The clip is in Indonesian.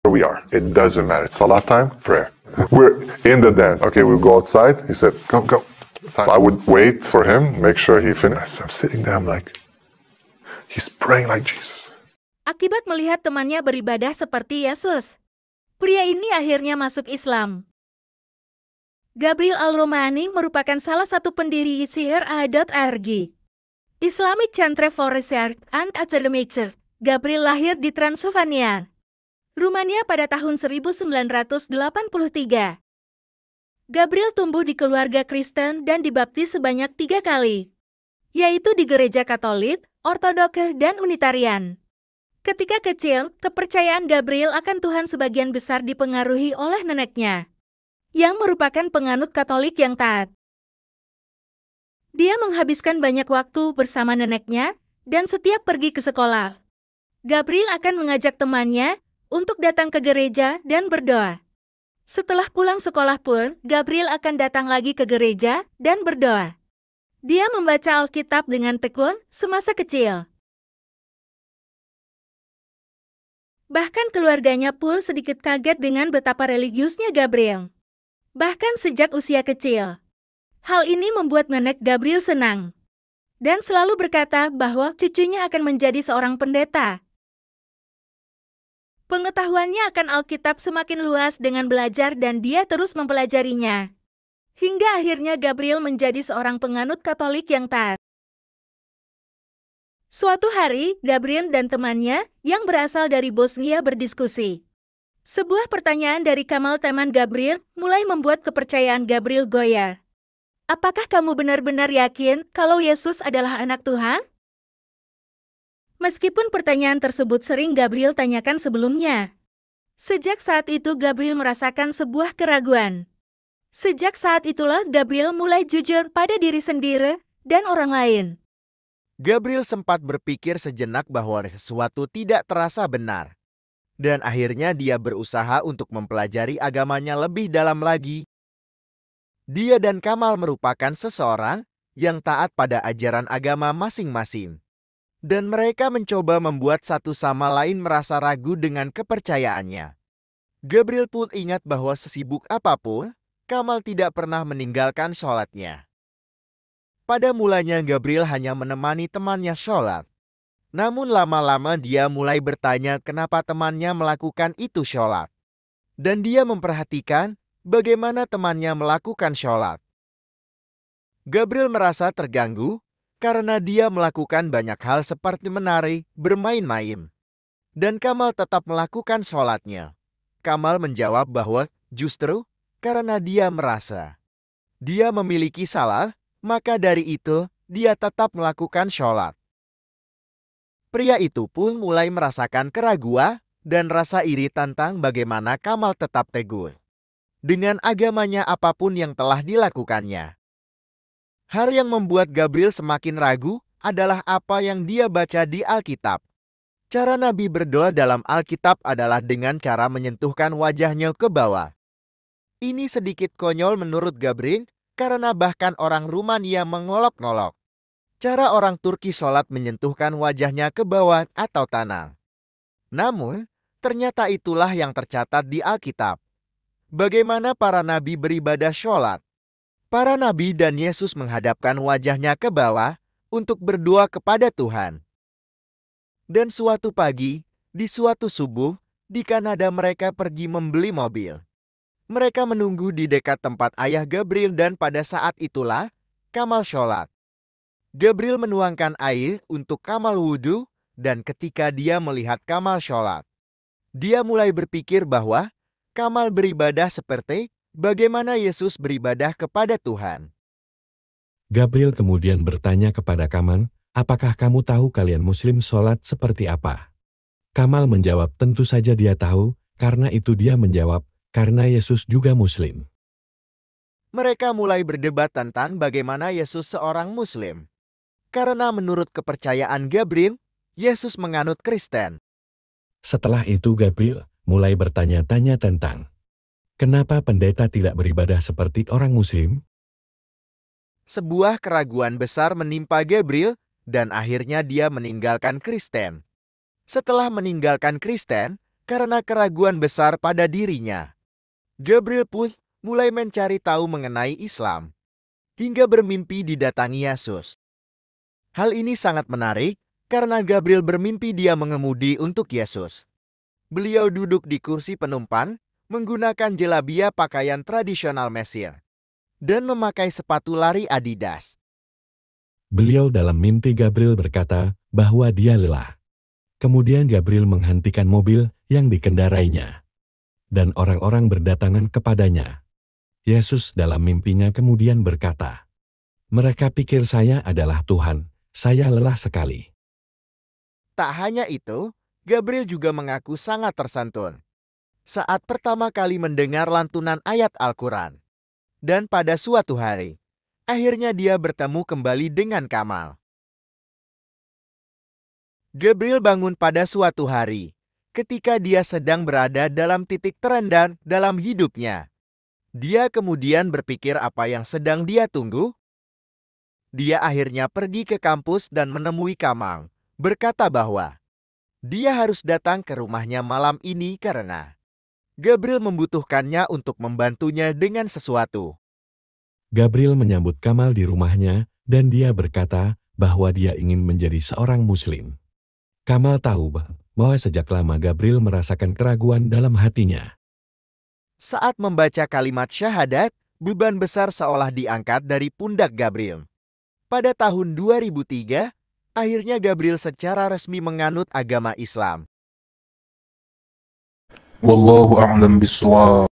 we are. It doesn't matter. It's salat time, prayer. We're in the dance. Okay, we'll go outside. He said, go, go. So I would wait for him, make sure he finished. I'm sitting there, I'm like, he's praying like Jesus. Akibat melihat temannya beribadah seperti Yesus, pria ini akhirnya masuk Islam. Gabriel Al-Romani merupakan salah satu pendiri ICRA.org, Islamic Centre for Research and Academics. Gabriel lahir di Transylvania, Rumania pada tahun 1983. Gabriel tumbuh di keluarga Kristen dan dibaptis sebanyak 3 kali, yaitu di gereja Katolik, Ortodoks, dan Unitarian. Ketika kecil, kepercayaan Gabriel akan Tuhan sebagian besar dipengaruhi oleh neneknya, yang merupakan penganut Katolik yang taat. Dia menghabiskan banyak waktu bersama neneknya, dan setiap pergi ke sekolah, Gabriel akan mengajak temannya untuk datang ke gereja dan berdoa. Setelah pulang sekolah pun, Gabriel akan datang lagi ke gereja dan berdoa. Dia membaca Alkitab dengan tekun semasa kecil. Bahkan keluarganya pun sedikit kaget dengan betapa religiusnya Gabriel. Bahkan sejak usia kecil. Hal ini membuat nenek Gabriel senang. Dan selalu berkata bahwa cucunya akan menjadi seorang pendeta. Pengetahuannya akan Alkitab semakin luas dengan belajar dan dia terus mempelajarinya. Hingga akhirnya Gabriel menjadi seorang penganut Katolik yang taat. Suatu hari, Gabriel dan temannya yang berasal dari Bosnia berdiskusi. Sebuah pertanyaan dari Kamal teman Gabriel mulai membuat kepercayaan Gabriel goyah. Apakah kamu benar-benar yakin kalau Yesus adalah anak Tuhan? Meskipun pertanyaan tersebut sering Gabriel tanyakan sebelumnya. Sejak saat itu Gabriel merasakan sebuah keraguan. Sejak saat itulah Gabriel mulai jujur pada diri sendiri dan orang lain. Gabriel sempat berpikir sejenak bahwa sesuatu tidak terasa benar. Dan akhirnya dia berusaha untuk mempelajari agamanya lebih dalam lagi. Dia dan Kamal merupakan seseorang yang taat pada ajaran agama masing-masing. Dan mereka mencoba membuat satu sama lain merasa ragu dengan kepercayaannya. Gabriel pun ingat bahwa sesibuk apapun, Kamal tidak pernah meninggalkan sholatnya. Pada mulanya Gabriel hanya menemani temannya sholat. Namun lama-lama dia mulai bertanya kenapa temannya melakukan itu sholat. Dan dia memperhatikan bagaimana temannya melakukan sholat. Gabriel merasa terganggu karena dia melakukan banyak hal seperti menari, bermain-main. Dan Kamal tetap melakukan sholatnya. Kamal menjawab bahwa justru karena dia merasa dia memiliki salah, maka dari itu dia tetap melakukan sholat. Pria itu pun mulai merasakan keraguan dan rasa iri tentang bagaimana Kamal tetap teguh dengan agamanya apapun yang telah dilakukannya. Hal yang membuat Gabriel semakin ragu adalah apa yang dia baca di Alkitab. Cara Nabi berdoa dalam Alkitab adalah dengan cara menyentuhkan wajahnya ke bawah. Ini sedikit konyol menurut Gabriel karena bahkan orang Rumania mengolok-ngolok cara orang Turki sholat menyentuhkan wajahnya ke bawah atau tanah. Namun, ternyata itulah yang tercatat di Alkitab. Bagaimana para nabi beribadah sholat? Para nabi dan Yesus menghadapkan wajahnya ke bawah untuk berdoa kepada Tuhan. Dan suatu pagi, di suatu subuh, di Kanada mereka pergi membeli mobil. Mereka menunggu di dekat tempat ayah Gabriel dan pada saat itulah Kamal sholat. Gabriel menuangkan air untuk Kamal wudhu dan ketika dia melihat Kamal sholat, dia mulai berpikir bahwa Kamal beribadah seperti bagaimana Yesus beribadah kepada Tuhan. Gabriel kemudian bertanya kepada Kamal, apakah kamu tahu kalian Muslim sholat seperti apa? Kamal menjawab tentu saja dia tahu, karena itu dia menjawab, karena Yesus juga Muslim. Mereka mulai berdebat tentang bagaimana Yesus seorang Muslim. Karena menurut kepercayaan Gabriel, Yesus menganut Kristen. Setelah itu Gabriel mulai bertanya-tanya tentang kenapa pendeta tidak beribadah seperti orang Muslim? Sebuah keraguan besar menimpa Gabriel dan akhirnya dia meninggalkan Kristen. Setelah meninggalkan Kristen, karena keraguan besar pada dirinya. Gabriel pun mulai mencari tahu mengenai Islam, hingga bermimpi didatangi Yesus. Hal ini sangat menarik, karena Gabriel bermimpi dia mengemudi untuk Yesus. Beliau duduk di kursi penumpan, menggunakan jelabia pakaian tradisional Mesir, dan memakai sepatu lari Adidas. Beliau dalam mimpi Gabriel berkata bahwa dia lelah. Kemudian Gabriel menghentikan mobil yang dikendarainya. Dan orang-orang berdatangan kepadanya. Yesus dalam mimpinya kemudian berkata, "Mereka pikir saya adalah Tuhan, saya lelah sekali." Tak hanya itu, Gabriel juga mengaku sangat tersantun saat pertama kali mendengar lantunan ayat Al-Quran. Dan pada suatu hari, akhirnya dia bertemu kembali dengan Kamal. Gabriel bangun pada suatu hari, ketika dia sedang berada dalam titik terendah dalam hidupnya. Dia kemudian berpikir apa yang sedang dia tunggu. Dia akhirnya pergi ke kampus dan menemui Kamal, berkata bahwa dia harus datang ke rumahnya malam ini karena Gabriel membutuhkannya untuk membantunya dengan sesuatu. Gabriel menyambut Kamal di rumahnya dan dia berkata bahwa dia ingin menjadi seorang Muslim. Kamal tahu bahwa sejak lama Gabriel merasakan keraguan dalam hatinya. Saat membaca kalimat syahadat, beban besar seolah diangkat dari pundak Gabriel. Pada tahun 2003, akhirnya Gabriel secara resmi menganut agama Islam. Wallahu a'lam bishawab.